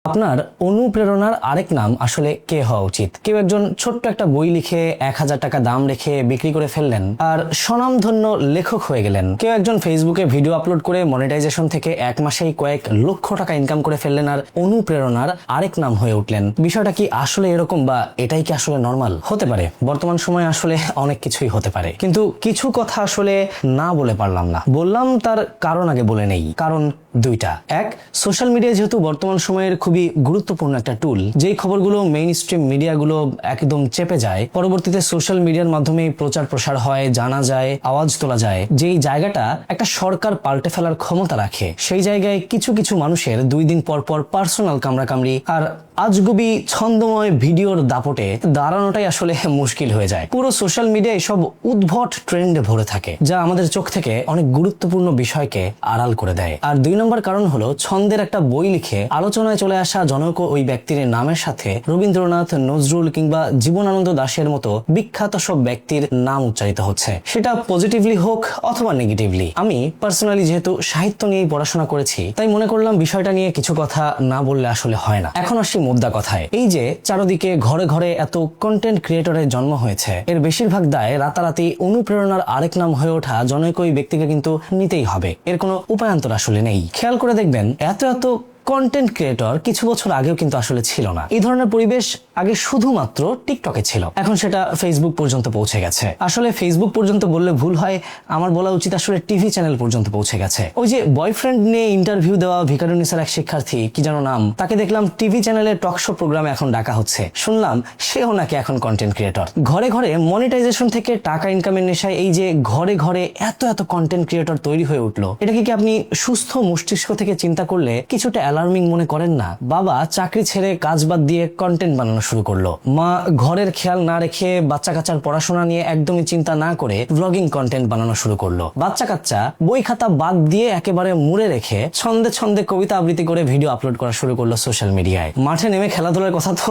আপনার অনুপ্রেরণার আরেক নাম আসলে কে হওয়া উচিত? কেউ একজন ছোট্ট একটা বই লিখে 1000 টাকা দাম রেখে বিক্রি করে ফেললেন আর স্বনামধন্য লেখক হয়ে গেলেন। কেউ একজন ফেসবুকে ভিডিও আপলোড করে মনিটাইজেশন থেকে 1 মাসেই কয়েক লক্ষ টাকা ইনকাম করে ফেললেন আর অনুপ্রেরণার আরেক নাম হয়ে উঠলেন। বিষয়টা কি আসলে এরকম, বা এটাই কি আসলে নর্মাল? হতে পারে, বর্তমান সময়ে আসলে অনেক কিছুই হতে পারে, কিন্তু কিছু কথা আসলে না বলে পারলাম না। বললাম তার কারণ আগে বলে নেই। কারণ দুইটা। এক, সোশ্যাল মিডিয়া যেহেতু বর্তমান সময়ের খুবই গুরুত্বপূর্ণ একটা টুল, যেই খবরগুলো মেইন স্ট্রিম মিডিয়াগুলো একদম চেপে যায়, পরবর্তীতে সোশ্যাল মিডিয়ার মাধ্যমে প্রচার প্রসার হয়, জানা যায়, আওয়াজ তোলা যায়, যেই জায়গাটা একটা সরকার পাল্টে ফেলার ক্ষমতা রাখে, সেই জায়গায় কিছু কিছু মানুষের 2 দিন পর পর পার্সোনাল কামড়াকামড়ি আর আজগুবি ছন্দময় ভিডিওর দাপটে দাঁড়ানোটাই আসলে মুশকিল হয়ে যায়। পুরো সোশ্যাল মিডিয়ায় সব উদ্ভট ট্রেন্ডে ভরে থাকে, যা আমাদের চোখ থেকে অনেক গুরুত্বপূর্ণ বিষয়কে আড়াল করে দেয়। আর 2 নম্বর কারণ হলো, ছন্দের একটা বই লিখে আলোচনায় চলে আসা জনক ওই ব্যক্তির নামের সাথে রবীন্দ্রনাথ, নজরুল কিংবা জীবনানন্দ দাশের মতো বিখ্যাত সব ব্যক্তির নাম উচ্চারিত হচ্ছে, সেটা পজিটিভলি হোক অথবা নেগেটিভলি। আমি পার্সোনালি যেহেতু সাহিত্য নিয়েই পড়াশোনা করেছি, তাই মনে করলাম বিষয়টা নিয়ে কিছু কথা না বললে আসলে হয় না। এখন আসি মুদ্রা কথায়। এই যে চারদিকে ঘরে ঘরে এত কন্টেন্ট ক্রিয়েটরের জন্ম হয়েছে, এর বেশিরভাগ দায় রাতারাতি অনুপ্রেরণার আরেক নাম হয়ে ওঠা জনৈক ওই ব্যক্তিকে কিন্তু নিতেই হবে। এর কোনো উপায়ান্তর আসলে নেই। খেয়াল করে দেখবেন, এত কন্টেন্ট ক্রিয়েটর কিছু বছর আগেও কিন্তু আসলে ছিল না। এই ধরনের পরিবেশ আগে শুধুমাত্র টিকটকে ছিল, এখন সেটা ফেসবুক পর্যন্ত পৌঁছে গেছে। আসলে ফেসবুক পর্যন্ত বললে ভুল হয়, আমার বলা উচিত আসলে টিভি চ্যানেল পর্যন্ত পৌঁছে গেছে। ওই যে বয়ফ্রেন্ড নিয়ে ইন্টারভিউ দেওয়া ভিকারুনিসার এক শিক্ষার্থী, কি যেন নাম, তাকে দেখলাম টিভি চ্যানেলের টক শো প্রোগ্রামে এখন ডাকা হচ্ছে। শুনলাম সেও নাকি এখন কন্টেন্ট ক্রিয়েটর। ঘরে ঘরে মনিটাইজেশন থেকে টাকা ইনকামের নেশায় এই যে ঘরে ঘরে এত কন্টেন্ট ক্রিয়েটর তৈরি হয়ে উঠলো, এটাকে কি আপনি সুস্থ মস্তিষ্ক থেকে চিন্তা করলে কিছুটা অ্যালার্মিং মনে করেন না? বাবা চাকরি ছেড়ে কাজ বাদ দিয়ে কন্টেন্ট বানানো শুরু করলো, মা ঘরের খেয়াল না রেখে বাচ্চা কাচ্চার পড়াশোনা নিয়ে একদমই চিন্তা না করে ব্লগিং কন্টেন্ট বানানো শুরু করলো, বাচ্চা কাচ্চা বই খাতা বাদ দিয়ে একেবারে মুড়ে রেখে ছন্দে ছন্দে কবিতা আবৃত্তি করে ভিডিও আপলোড করা শুরু করলো সোশ্যাল মিডিয়ায়। মাঠে নেমে খেলাধুলার কথা তো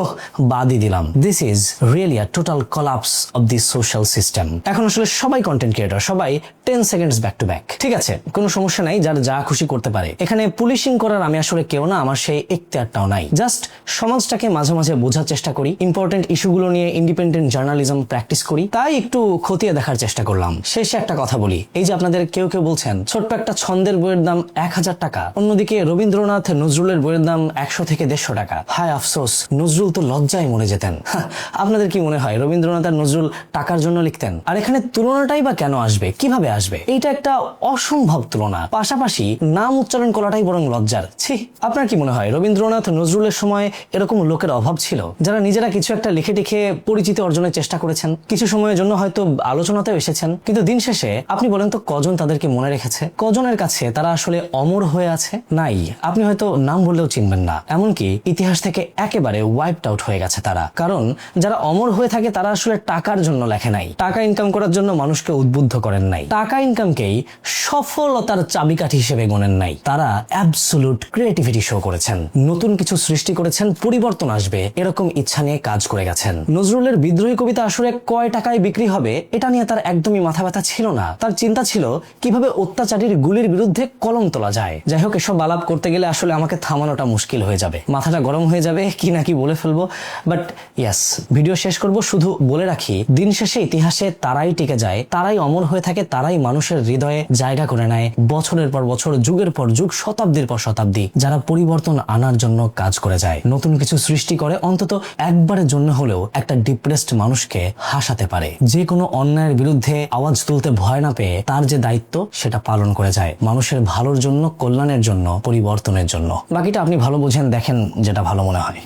বাদই দিলাম। This is really a total collapse of this social system. এখন আসলে সবাই কন্টেন্ট ক্রিয়েটর, সবাই 10 সেকেন্ডস ব্যাক টু ব্যাক। ঠিক আছে, কোনো সমস্যা নাই, যার যা খুশি করতে পারে। এখানে পুলিশিং করার আমি আসলে কেউ না, আমার সেই এখতিয়ারটাও নাই। জাস্ট সমাজটাকে মাঝে মাঝে বোঝার চেষ্টা করি, ইম্পর্টেন্ট ইস্যুগুলো নিয়ে ইন্ডিপেন্ডেন্ট জার্নালিজম প্র্যাকটিস করি, তাই একটু খতিয়ে দেখার চেষ্টা করলাম। শেষে একটা কথা বলি, এই যে আপনাদের কেউ কেউ বলছেন ছোট্ট একটা ছন্দের বইয়ের দাম 1000 টাকা, অন্যদিকে রবীন্দ্রনাথ, নজরুলের বইয়ের দাম 100 থেকে 150 টাকা। হায় আফসোস, নজরুল তো লজ্জায় মরে যেতেন। আপনাদের কি মনে হয় রবীন্দ্রনাথ আর নজরুল টাকার জন্য লিখতেন? আর এখানে তুলনাটাই বা কেন আসবে, কিভাবে আসবে? এইটা একটা অসম্ভব তুলনা। পাশাপাশি নাম উচ্চারণ করাটাই বরং লজ্জার। ছি, আপনার কি মনে হয় রবীন্দ্রনাথ, নজরুলের সময় এরকম লোকের অভাব ছিল যারা নিজেরা কিছু একটা লিখে টিখে পরিচিতি অর্জনের চেষ্টা করেছেন, কিছু সময়ের জন্য হয়তো আলোচনাতেও এসেছেন, কিন্তু দিন শেষে আপনি বলেন তো কজন তাদেরকে মনে রেখেছে? কজনের কাছে তারা আসলে অমর হয়ে আছে? নাই। আপনি হয়তো নাম বললেও চিনবেন না, এমনকি ইতিহাস থেকে একেবারে ওয়াইপড আউট হয়ে গেছে তারা। কারণ যারা অমর হয়ে থাকে তারা আসলে টাকার জন্য লেখে নাই, টাকা ইনকাম করার জন্য মানুষকে উদ্বুদ্ধ করেন নাই, টাকা ইনকামকেই সফলতার চাবিকাঠি হিসেবে গণেন নাই। তারা অ্যাবসোলুট ক্রিয়েটিভিটি শো করেছেন, নতুন কিছু সৃষ্টি করেছেন, পরিবর্তন আসবে এরকম ইচ্ছা নিয়ে কাজ করে গেছেন। নজরুলের বিদ্রোহী কবিতা আসলে কয় টাকায় বিক্রি হবে এটা নিয়ে তার একদমই মাথা ব্যথা ছিল না। তার চিন্তা ছিল কিভাবে অত্যাচারীর গুলির বিরুদ্ধে কলম তোলা যায়। যাই হোক, এসব আলাপ করতে গেলে আসলে আমাকে থামানোটা মুশকিল হয়ে যাবে, মাথাটা গরম হয়ে যাবে, কি না কি বলে ফেলবো। বাট ইয়াস, ভিডিও শেষ করব শুধু বলে রাখি, দিন শেষে ইতিহাসে তারাই টিকে যায়, তারাই অমর হয়ে থাকে, তারাই মানুষের হৃদয়ে জায়গা করে নেয় বছরের পর বছর, যুগের পর যুগ, শতাব্দীর পর শতাব্দী, যারা পরিবর্তন আনার জন্য কাজ করে যায়, নতুন কিছু সৃষ্টি করে, অন্তত একবারের জন্য হলেও একটা ডিপ্রেসড মানুষকে হাসাতে পারে, যে কোনো অন্যায়ের বিরুদ্ধে আওয়াজ তুলতে ভয় না পেয়ে তার যে দায়িত্ব সেটা পালন করে যায়, মানুষের ভালোর জন্য, কল্যাণের জন্য, পরিবর্তনের জন্য। বাকিটা আপনি ভালো বোঝেন, দেখেন যেটা ভালো মনে হয়।